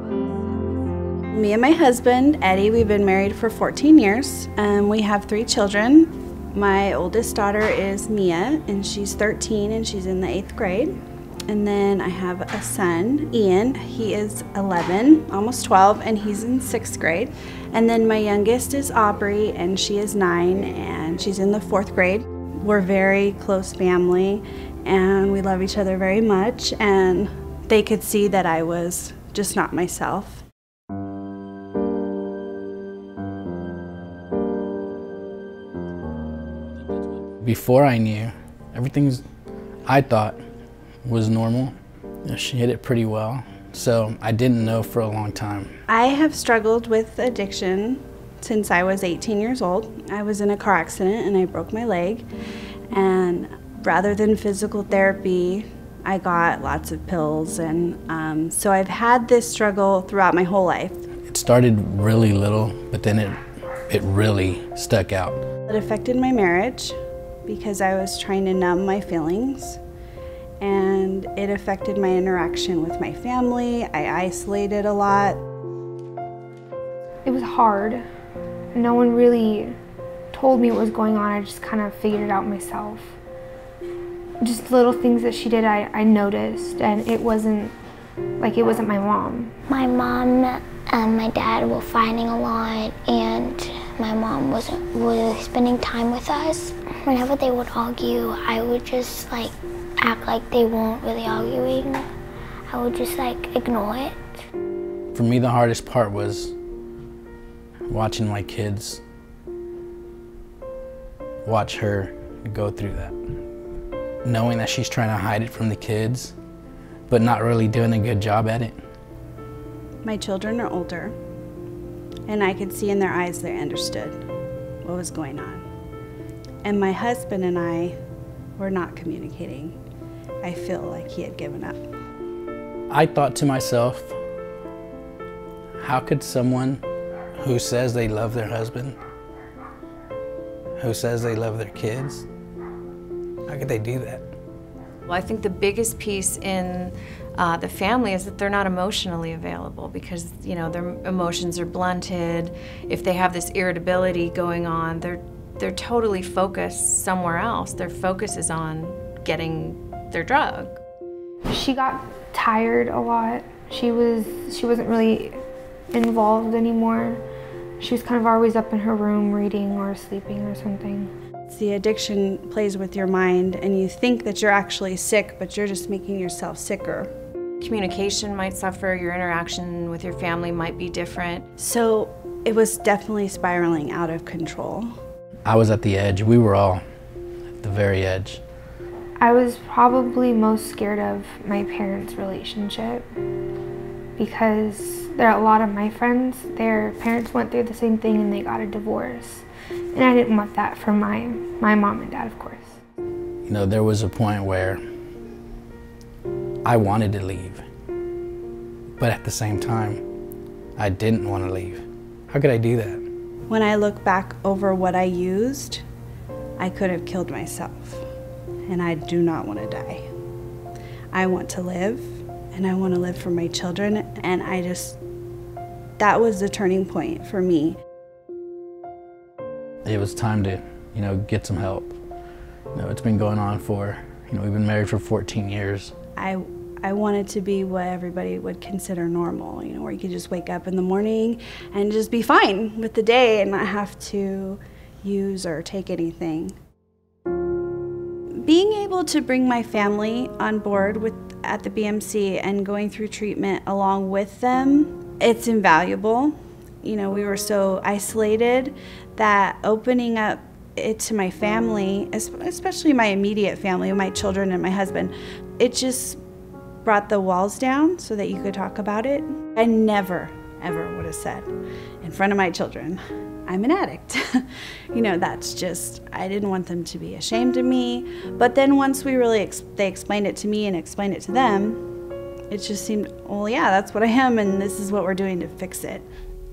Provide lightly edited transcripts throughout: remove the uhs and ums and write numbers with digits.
Me and my husband, Eddie, we've been married for 14 years. We have 3 children. My oldest daughter is Mia, and she's 13, and she's in the 8th grade. And then I have a son, Ian. He is 11, almost 12, and he's in 6th grade. And then my youngest is Aubrie, and she is 9, and she's in the 4th grade. We're very close family, and we love each other very much, and they could see that I was just not myself. Before I knew, everything I thought was normal. She hid it pretty well, so I didn't know for a long time. I have struggled with addiction since I was 18 years old. I was in a car accident and I broke my leg, and rather than physical therapy, I got lots of pills, and so I've had this struggle throughout my whole life. It started really little, but then it really stuck out. It affected my marriage because I was trying to numb my feelings, and it affected my interaction with my family. I isolated a lot. It was hard. No one really told me what was going on. I just kind of figured it out myself. Just little things that she did I noticed, and it wasn't my mom. My mom and my dad were fighting a lot, and my mom wasn't really spending time with us. Whenever they would argue, I would just act like they weren't really arguing. I would just ignore it. For me, the hardest part was watching my kids watch her go through that. Knowing that she's trying to hide it from the kids, but not really doing a good job at it. My children are older, and I could see in their eyes they understood what was going on. And my husband and I were not communicating. I feel like he had given up. I thought to myself, how could someone who says they love their husband, who says they love their kids, how could they do that? Well, I think the biggest piece in the family is that they're not emotionally available because, you know, their emotions are blunted. If they have this irritability going on, they're totally focused somewhere else. Their focus is on getting their drug. She got tired a lot. She wasn't really involved anymore. She was kind of always up in her room reading or sleeping or something. The addiction plays with your mind, and you think that you're actually sick, but you're just making yourself sicker. Communication might suffer, your interaction with your family might be different. So it was definitely spiraling out of control. I was at the edge. We were all at the very edge. I was probably most scared of my parents' relationship because there are a lot of my friends, their parents went through the same thing and they got a divorce. And I didn't want that for my mom and dad, of course. You know, there was a point where I wanted to leave, but at the same time, I didn't want to leave. How could I do that? When I look back over what I used, I could have killed myself, and I do not want to die. I want to live, and I want to live for my children, and that was the turning point for me. It was time to, you know, get some help. You know, it's been going on for, you know, we've been married for 14 years. I wanted to be what everybody would consider normal, you know, where you could just wake up in the morning and just be fine with the day and not have to use or take anything. Being able to bring my family on board at the BMC and going through treatment along with them, it's invaluable. You know, we were so isolated that opening up it to my family, especially my immediate family, my children and my husband, it just brought the walls down so that you could talk about it. I never, ever would have said in front of my children, I'm an addict. You know, that's just, I didn't want them to be ashamed of me. But then once we really, they explained it to me and explained it to them, it just seemed, well, yeah, that's what I am, and this is what we're doing to fix it.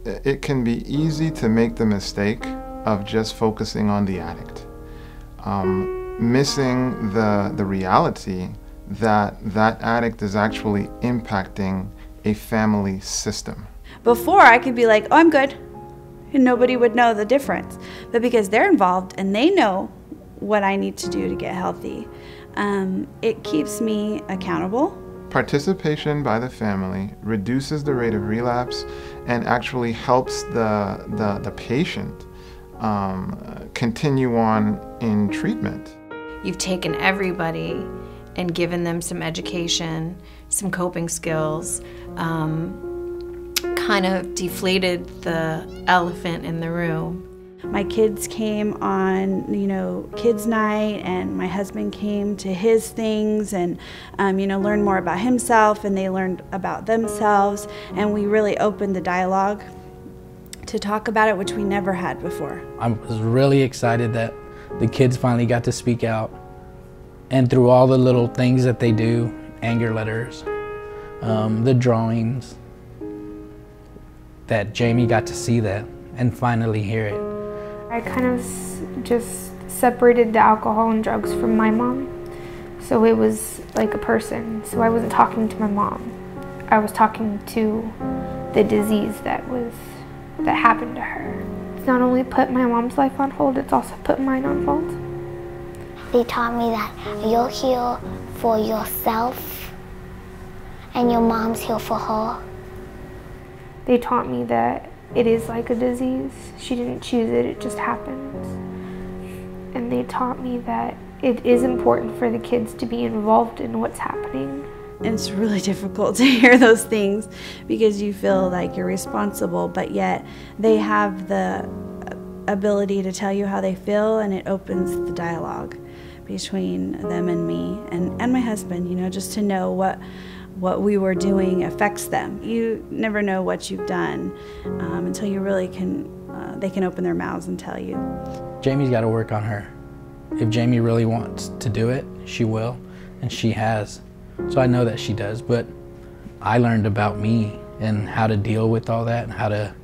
It can be easy to make the mistake of just focusing on the addict, missing the reality that that addict is actually impacting a family system. Before, I could be like, oh, I'm good, and nobody would know the difference. But because they're involved and they know what I need to do to get healthy, it keeps me accountable. Participation by the family reduces the rate of relapse and actually helps the patient continue on in treatment. You've taken everybody and given them some education, some coping skills, kind of deflated the elephant in the room. My kids came on, kids' night, and my husband came to his things and, learned more about himself, and they learned about themselves, and we really opened the dialogue to talk about it, which we never had before. I was really excited that the kids finally got to speak out, and through all the little things that they do, anger letters, the drawings, that Jamie got to see that and finally hear it. I kind of just separated the alcohol and drugs from my mom. So it was like a person. So I wasn't talking to my mom. I was talking to the disease that happened to her. It's not only put my mom's life on hold, it's also put mine on hold. They taught me that you'll heal for yourself and your mom's heal for her. They taught me that it is like a disease. She didn't choose it, it just happens. And they taught me that it is important for the kids to be involved in what's happening. And it's really difficult to hear those things because you feel like you're responsible, but yet they have the ability to tell you how they feel, and it opens the dialogue between them and me and my husband, just to know what we were doing affects them. You never know what you've done until you really they can open their mouths and tell you. Jamie's got to work on her. If Jamie really wants to do it, she will, and she has. So I know that she does, but I learned about me and how to deal with all that, and how to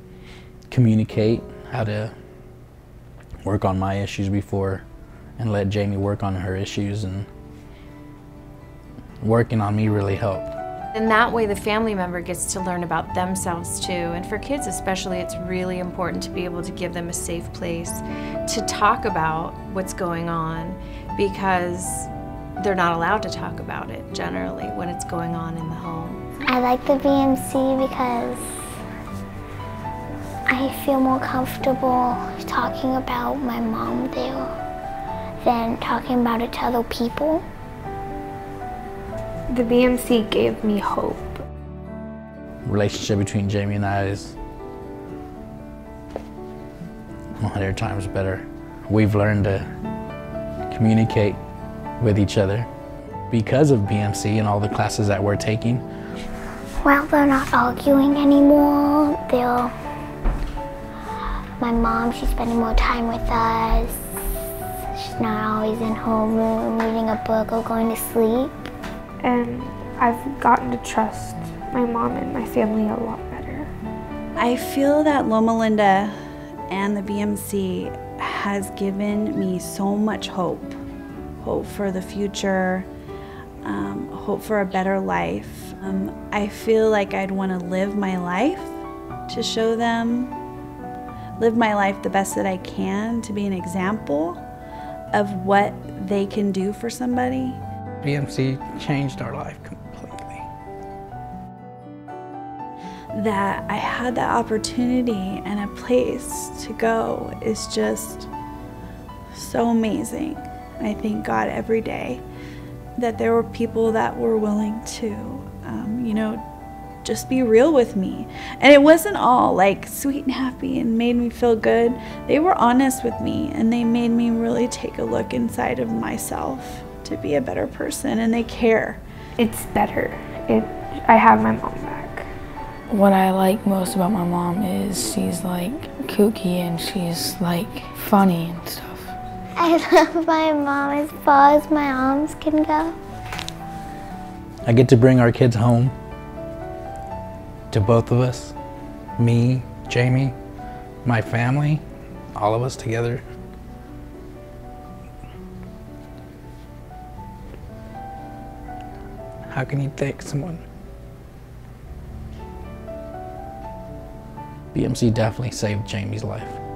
communicate, how to work on my issues before and let Jamie work on her issues, and working on me really helped. And that way the family member gets to learn about themselves too. And for kids especially, it's really important to be able to give them a safe place to talk about what's going on, because they're not allowed to talk about it generally when it's going on in the home. I like the BMC because I feel more comfortable talking about my mom there than talking about it to other people. The BMC gave me hope. The relationship between Jamie and I is 100 times better. We've learned to communicate with each other because of BMC and all the classes that we're taking. Well, they're not arguing anymore. My mom, she's spending more time with us. She's not always in her room reading a book or going to sleep. And I've gotten to trust my mom and my family a lot better. I feel that Loma Linda and the BMC has given me so much hope. Hope for the future, hope for a better life. I feel like I'd want to live my life to show them, live my life the best that I can, to be an example of what they can do for somebody. BMC changed our life completely. That I had that opportunity and a place to go is just so amazing. I thank God every day that there were people that were willing to, just be real with me. And it wasn't all like sweet and happy and made me feel good. They were honest with me, and they made me really take a look inside of myself to be a better person, and they care. It's better. I have my mom back. What I like most about my mom is she's like kooky and she's like funny and stuff. I love my mom as far as my arms can go. I get to bring our kids home to both of us, me, Jamie, my family, all of us together. How can you thank someone BMC definitely saved Jamie's life.